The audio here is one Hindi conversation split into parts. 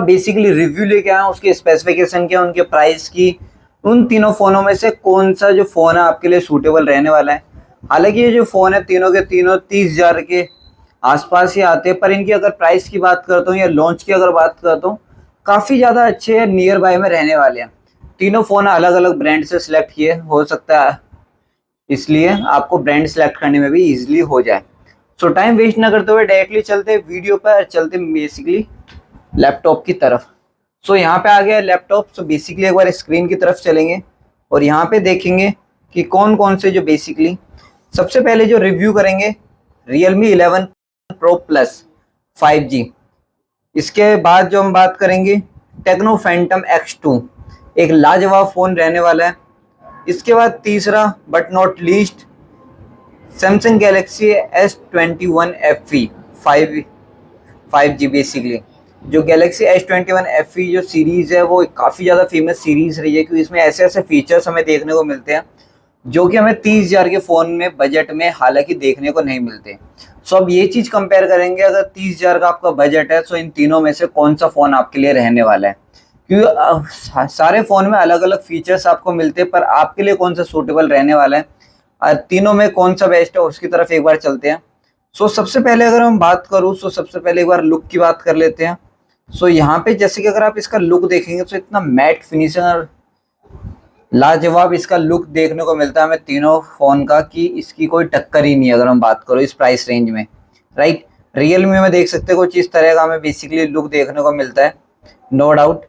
बेसिकली रिव्यू लेके आया हूँ उसके स्पेसिफिकेशन के, उनके प्राइस की। उन तीनों फ़ोनों में से कौन सा जो फ़ोन है आपके लिए सूटेबल रहने वाला है। हालांकि ये जो फ़ोन है तीनों के तीनों 30,000 के आसपास ही आते हैं, पर इनकी अगर प्राइस की बात करता हूँ या लॉन्च की अगर बात करता हूँ, काफ़ी ज़्यादा अच्छे हैं, नियर बाय में रहने वाले हैं। तीनों फ़ोन अलग अलग ब्रांड से सिलेक्ट किए, हो सकता है इसलिए आपको ब्रांड सेलेक्ट करने में भी ईजिली हो जाए। सो टाइम वेस्ट ना करते हुए डायरेक्टली चलते वीडियो पर, चलते बेसिकली लैपटॉप की तरफ। सो यहाँ पे आ गया लैपटॉप। सो बेसिकली एक बार स्क्रीन की तरफ चलेंगे और यहाँ पे देखेंगे कि कौन कौन से जो बेसिकली सबसे पहले जो रिव्यू करेंगे Realme 11 Pro Plus 5G। इसके बाद जो हम बात करेंगे टेक्नो फैंटम X2, एक लाजवाब फ़ोन रहने वाला है। इसके बाद तीसरा but not least Samsung Galaxy S21 FE 5G। Basically जो गैलेक्सी S21 FE जो सीरीज़ है वो काफ़ी ज़्यादा फेमस सीरीज़ रही है, क्योंकि इसमें ऐसे ऐसे फीचर्स हमें देखने को मिलते हैं जो कि हमें 30,000 के फ़ोन में बजट में हालांकि देखने को नहीं मिलते। सो अब ये चीज़ कंपेयर करेंगे, अगर 30,000 का आपका बजट है तो इन तीनों में से कौन सा फ़ोन आपके लिए रहने वाला है, क्योंकि सारे फ़ोन में अलग अलग फीचर्स आपको मिलते हैं, पर आपके लिए कौन सा सूटेबल रहने वाला है, तीनों में कौन सा बेस्ट है उसकी तरफ एक बार चलते हैं। सो सबसे पहले अगर हम बात करूँ, सो सबसे पहले एक बार लुक की बात कर लेते हैं। सो यहाँ पे जैसे कि अगर आप इसका लुक देखेंगे तो इतना मैट फिनिशिंग और लाजवाब इसका लुक देखने को मिलता है हमें तीनों फ़ोन का, कि इसकी कोई टक्कर ही नहीं है अगर हम बात करो इस प्राइस रेंज में, राइट। Realme में देख सकते हो कुछ इस तरह का हमें बेसिकली लुक देखने को मिलता है, नो डाउट।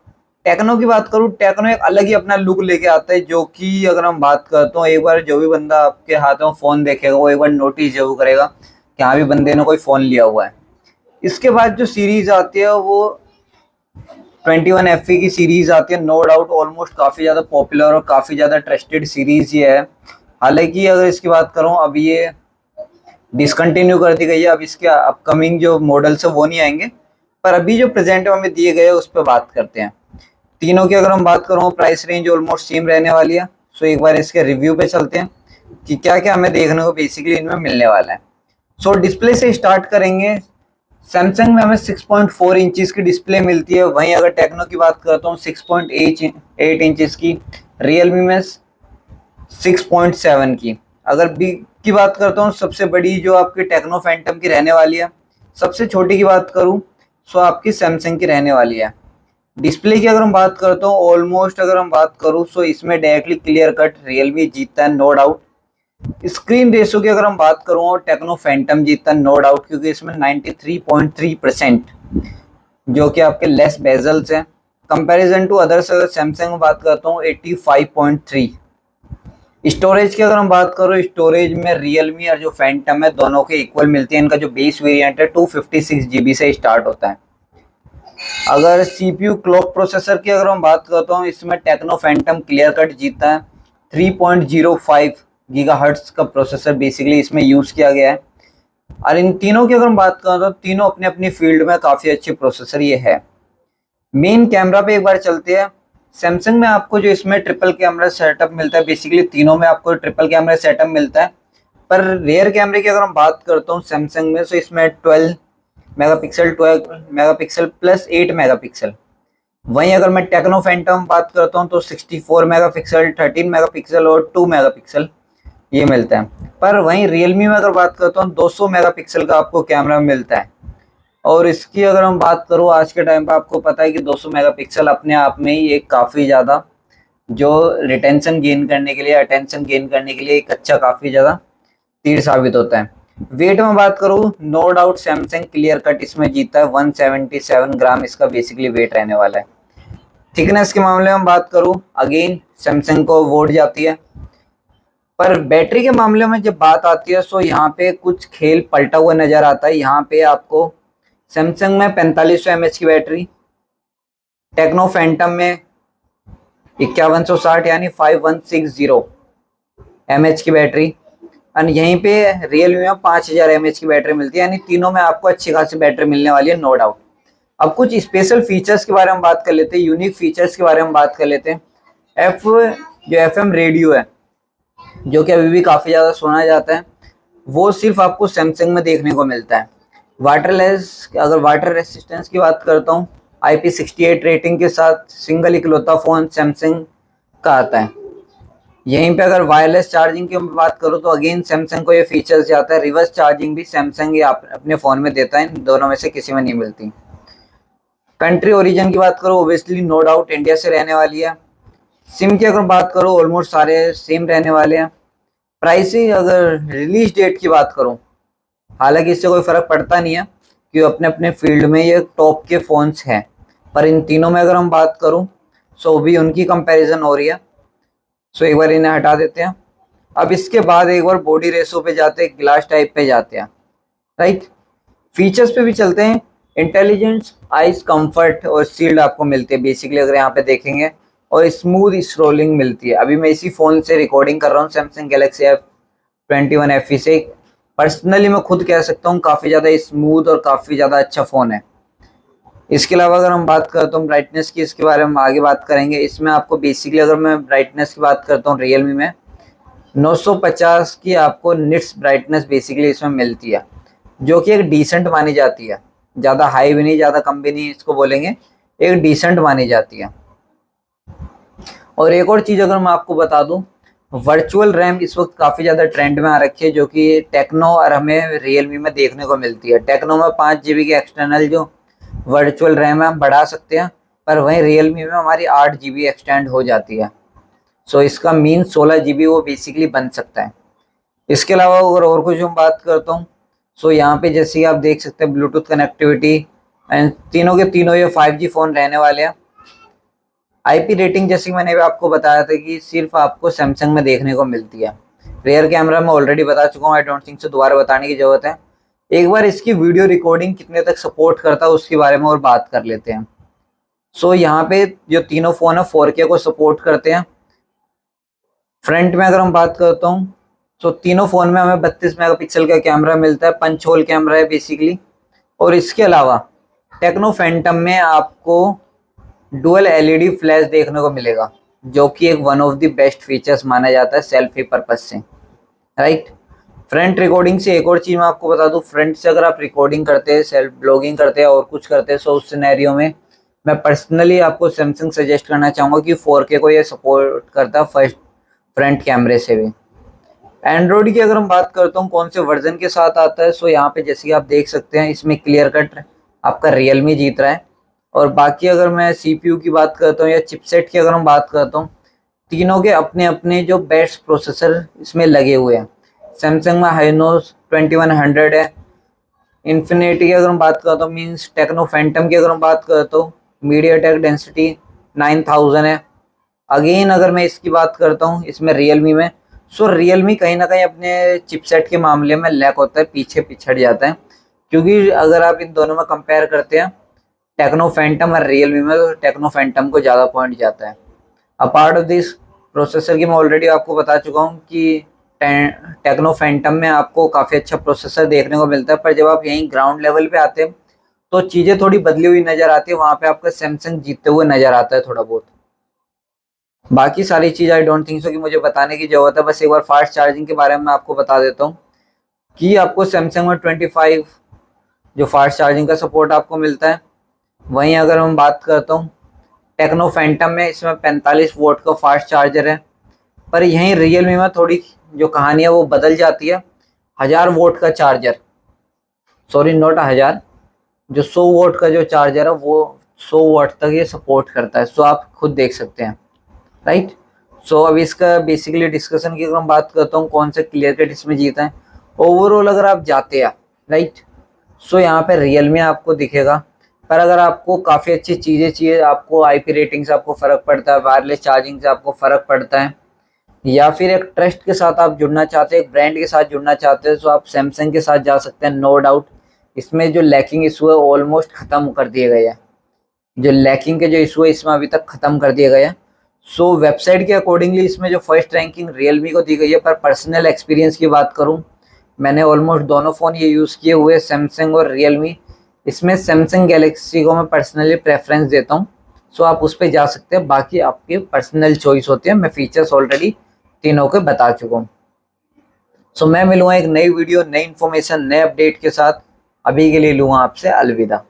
टेक्नो की बात करूँ, टेक्नो एक अलग ही अपना लुक लेके आता है, जो कि अगर हम बात करते हो, एक बार जो भी बंदा आपके हाथों में फ़ोन देखेगा वो एक बार नोटिस जरूर करेगा कि हाँ भी बंदे ने कोई फ़ोन लिया हुआ है। इसके बाद जो सीरीज़ आती है वो 21 FE की सीरीज़ आती है, नो डाउट ऑलमोस्ट काफ़ी ज़्यादा पॉपुलर और काफ़ी ज़्यादा ट्रस्टेड सीरीज़ ये है। हालांकि अगर इसकी बात करूँ अब ये डिसकंटिन्यू कर दी गई है, अब इसके अपकमिंग जो मॉडल्स है वो नहीं आएंगे, पर अभी जो प्रेजेंट में हमें दिए गए उस पर बात करते हैं। तीनों की अगर हम बात करूँ प्राइस रेंज ऑलमोस्ट सेम रहने वाली है। सो एक बार इसके रिव्यू पे चलते हैं कि क्या क्या हमें देखने को बेसिकली इनमें मिलने वाला है। सो डिस्प्ले से स्टार्ट करेंगे। सैमसंग में हमें 6.4 इंचज़ की डिस्प्ले मिलती है, वहीं अगर टेक्नो की बात करता हूँ 6.8 इंचज़ की, रियलमी में 6.7 की। अगर बिग की बात करता हूँ सबसे बड़ी जो आपकी टेक्नो फैंटम की रहने वाली है, सबसे छोटी की बात करूँ सो आपकी सैमसंग की रहने वाली है। डिस्प्ले की अगर हम बात करता हूँ ऑलमोस्ट अगर हम बात करूँ सो इसमें डायरेक्टली क्लियर कट रियलमी जीतता है, नो डाउट। स्क्रीन रेशो की अगर हम बात करूँ टेक्नो फैंटम जीतता है, नो डाउट, क्योंकि इसमें 93.3% जो कि आपके लेस बेजल्स हैं कंपैरिजन टू अदर्स। अगर सैमसंग में बात करता हूँ 85.3। स्टोरेज की अगर हम बात करो, स्टोरेज में रियलमी और जो फैंटम है दोनों के इक्वल मिलती है। इनका जो बेस वेरिएंट है 256 GB से स्टार्ट होता है। अगर CPU क्लॉक प्रोसेसर की अगर हम बात करता हूँ, इसमें टेक्नो फैंटम क्लियर कट जीतता है। 3.05 गीगाहर्ट्ज का प्रोसेसर बेसिकली इसमें यूज़ किया गया है। और इन तीनों की अगर हम बात करें तो तीनों अपने अपनी फील्ड में काफ़ी अच्छे प्रोसेसर ये है। मेन कैमरा पे एक बार चलते हैं। सैमसंग में आपको जो इसमें ट्रिपल कैमरा सेटअप मिलता है, बेसिकली तीनों में आपको ट्रिपल कैमरा सेटअप मिलता है, पर रेयर कैमरे की अगर हम बात करता हूँ सैमसंग में, तो इसमें 12 मेगापिक्सल प्लस 8 मेगापिक्सल। वहीं अगर मैं टेक्नो फैंटम बात करता हूँ तो 64 मेगापिक्सल, 13 मेगापिक्सल और 2 मेगापिक्सल ये मिलता है। पर वहीं रियलमी में अगर बात करता हूँ 200 मेगापिक्सल का आपको कैमरा मिलता है। और इसकी अगर हम बात करूँ आज के टाइम पे आपको पता है कि 200 मेगापिक्सल अपने आप में ही एक काफ़ी ज़्यादा जो रिटेंशन गेन करने के लिए, अटेंशन गेन करने के लिए एक अच्छा काफ़ी ज़्यादा तीर साबित होता है। वेट में बात करूँ, no doubt Samsung clear cut इसमें जीता है। 177 ग्राम इसका बेसिकली वेट रहने वाला है। थिकनेस के मामले में बात करूँ, अगेन सैमसंग को वोट जाती है। पर बैटरी के मामले में जब बात आती है सो यहाँ पे कुछ खेल पलटा हुआ नज़र आता है। यहाँ पे आपको सैमसंग में 4500 mAh की बैटरी, टेक्नो फैंटम में 5160 यानी 5160 mAh की बैटरी, और यहीं पे रियलमी में 5000 mAh की बैटरी मिलती है। यानी तीनों में आपको अच्छी खासी बैटरी मिलने वाली है, नो डाउट। अब कुछ स्पेशल फीचर्स के बारे में बात कर लेते हैं, यूनिक फीचर्स के बारे में बात कर लेते हैं। जो FM रेडियो है जो कि अभी भी काफ़ी ज़्यादा सुना जाता है, वो सिर्फ आपको सैमसंग में देखने को मिलता है। वाटरलेस, अगर वाटर रेसिस्टेंस की बात करता हूँ, IP68 रेटिंग के साथ सिंगल इकलौता फ़ोन सैमसंग का आता है। यहीं पे अगर वायरलेस चार्जिंग की बात करूँ तो अगेन सैमसंग को ये फीचर्स आता है। रिवर्स चार्जिंग भी सैमसंग ये अपने फ़ोन में देता है, इन दोनों में से किसी में नहीं मिलती। कंट्री ओरिजिन की बात करो, ओबियसली नो डाउट इंडिया से रहने वाली है। सिम की अगर बात करो ऑलमोस्ट सारे सेम रहने वाले हैं। प्राइसिंग अगर रिलीज डेट की बात करूं, हालांकि इससे कोई फ़र्क पड़ता नहीं है कि अपने अपने फील्ड में ये टॉप के फ़ोन्स हैं, पर इन तीनों में अगर हम बात करूं सो भी उनकी कंपैरिजन हो रही है। सो एक बार इन्हें हटा देते हैं। अब इसके बाद एक बार बॉडी रेशो पे जाते हैं, ग्लास टाइप पे जाते हैं, राइट। फीचर्स पे भी चलते हैं। इंटेलिजेंस, आइस कंफर्ट और सील्ड आपको मिलती है बेसिकली अगर यहाँ पे देखेंगे, और स्मूथ स्क्रोलिंग मिलती है। अभी मैं इसी फ़ोन से रिकॉर्डिंग कर रहा हूँ, सैमसंग गैलेक्सी F21 FE से। पर्सनली मैं खुद कह सकता हूँ काफ़ी ज़्यादा स्मूथ और काफ़ी ज़्यादा अच्छा फ़ोन है। इसके अलावा अगर हम बात करता हूँ ब्राइटनेस की, इसके बारे में हम आगे बात करेंगे। इसमें आपको बेसिकली अगर मैं ब्राइटनेस की बात करता हूँ रियलमी में 950 की आपको निट्स ब्राइटनेस बेसिकली इसमें मिलती है, जो कि एक डिसेंट मानी जाती है। ज़्यादा हाई भी नहीं, ज़्यादा कम भी नहीं, इसको बोलेंगे एक डिसेंट मानी जाती है। और एक और चीज़ अगर मैं आपको बता दूं, वर्चुअल रैम इस वक्त काफ़ी ज़्यादा ट्रेंड में आ रखी है, जो कि टेक्नो और हमें रियलमी में देखने को मिलती है। टेक्नो में 5 GB की एक्सटर्नल जो वर्चुअल रैम है हम बढ़ा सकते हैं, पर वहीं रियलमी में हमारी 8 GB एक्सटेंड हो जाती है। सो इसका मीन 16 GB वो बेसिकली बन सकता है। इसके अलावा अगर और कुछ हम बात करता हूँ, सो यहाँ पे जैसे कि आप देख सकते हैं ब्लूटूथ कनेक्टिविटी, एंड तीनों के तीनों ये 5G फ़ोन रहने वाले हैं। IP रेटिंग जैसे कि मैंने भी आपको बताया था कि सिर्फ आपको सैमसंग में देखने को मिलती है। रेयर कैमरा मैं ऑलरेडी बता चुका हूँ, आई डोंट थिंक सो दोबारा बताने की ज़रूरत है। एक बार इसकी वीडियो रिकॉर्डिंग कितने तक सपोर्ट करता है उसके बारे में और बात कर लेते हैं। सो यहाँ पे जो तीनों फ़ोन है 4K को सपोर्ट करते हैं। फ्रंट में अगर हम बात करता हूँ तो तीनों फ़ोन में हमें 32 मेगापिक्सल का कैमरा मिलता है, पंच होल कैमरा है बेसिकली। और इसके अलावा टेक्नो फैंटम में आपको डुअल LED फ्लैश देखने को मिलेगा, जो कि एक one of the best features माना जाता है सेल्फी पर्पज से, राइट। फ्रंट रिकॉर्डिंग से एक और चीज़ मैं आपको बता दूं, फ्रंट से अगर आप रिकॉर्डिंग करते हैं, सेल्फ ब्लॉगिंग करते हैं और कुछ करते हैं, सो उस सिनेरियो में मैं पर्सनली आपको सैमसंग सजेस्ट करना चाहूँगा कि 4K को ये सपोर्ट करता है फर्स्ट फ्रंट कैमरे से भी। एंड्रॉयड की अगर हम बात करता हूँ कौन से वर्जन के साथ आता है, सो यहाँ पे जैसे कि आप देख सकते हैं इसमें क्लियर कट आपका रियलमी जीत रहा है। और बाकी अगर मैं CPU की बात करता हूँ या चिपसेट की अगर हम बात करता हूँ, तीनों के अपने अपने जो बेस्ट प्रोसेसर इसमें लगे हुए हैं। सैमसंग में हाइनोस 2100 है। इन्फिनिटी की अगर हम बात करता हूँ, मीन्स टेक्नो फैंटम की अगर हम बात करता हूँ, मीडियाटेक डेंसिटी 9000 है। अगेन अगर मैं इसकी बात करता हूँ इसमें रियलमी में, सो रियलमी कहीं ना कहीं अपने चिपसेट के मामले में लैक होता है, पीछे पिछड़ जाता है। क्योंकि अगर आप इन दोनों में कंपेयर करते हैं टेक्नो फैंटम और रियलमी में, तो टेक्नो फैंटम को ज़्यादा पॉइंट जाता है। अपार्ट ऑफ दिस प्रोसेसर की मैं ऑलरेडी आपको बता चुका हूँ कि टेक्नो फैंटम में आपको काफ़ी अच्छा प्रोसेसर देखने को मिलता है, पर जब आप यहीं ग्राउंड लेवल पे आते हैं तो चीज़ें थोड़ी बदली हुई नज़र आती है। वहाँ पे आपका सैमसंग जीतते हुए नज़र आता है थोड़ा बहुत। बाकी सारी चीज़ आई डोंट थिंक सो कि मुझे बताने की ज़रूरत है। बस एक बार फास्ट चार्जिंग के बारे में मैं आपको बता देता हूँ कि आपको सैमसंग में 25 जो फास्ट चार्जिंग का सपोर्ट आपको मिलता है। वहीं अगर हम बात करता हूँ टेक्नो फैंटम में, इसमें 45 वोट का फास्ट चार्जर है। पर यहीं रियलमी में थोड़ी जो कहानी है वो बदल जाती है। 1000 वोट का चार्जर, सॉरी नॉट 1000, जो 100 वोट का जो चार्जर है वो 100 वोट तक ये सपोर्ट करता है। सो आप खुद देख सकते हैं, राइट। सो अब इसका बेसिकली डिस्कशन की अगर हम बात करता हूँ कौन से क्लियर कट इसमें जीता है, ओवरऑल अगर आप जाते हैं, राइट, सो यहाँ पे रियलमी आपको दिखेगा। पर अगर आपको काफ़ी अच्छी चीज़ें चाहिए, आपको IP रेटिंग से आपको फ़र्क पड़ता है, वायरलेस चार्जिंग से आपको फ़र्क पड़ता है, या फिर एक ट्रस्ट के साथ आप जुड़ना चाहते हैं, एक ब्रांड के साथ जुड़ना चाहते हैं, तो आप सैमसंग के साथ जा सकते हैं। नो डाउट इसमें जो लैकिंग इशू है ऑलमोस्ट ख़त्म कर दिए गए हैं। जो लैकिंग के जो इशू है इसमें अभी तक ख़त्म कर दिए गए हैं। सो वेबसाइट के अकॉर्डिंगली इसमें जो फर्स्ट रैंकिंग रियलमी को दी गई है, पर पर्सनल एक्सपीरियंस की बात करूँ, मैंने ऑलमोस्ट दोनों फ़ोन ये यूज़ किए हुए, सैमसंग और रियलमी। इसमें सैमसंग गैलेक्सी को मैं पर्सनली प्रेफरेंस देता हूँ। सो आप उस पर जा सकते हैं, बाकी आपकी पर्सनल चॉइस होती है। मैं फीचर्स ऑलरेडी तीनों के बता चुका हूँ। सो मैं मिलूँगा एक नई वीडियो, नई इन्फॉर्मेशन, नए अपडेट के साथ। अभी के लिए लूँगा आपसे अलविदा।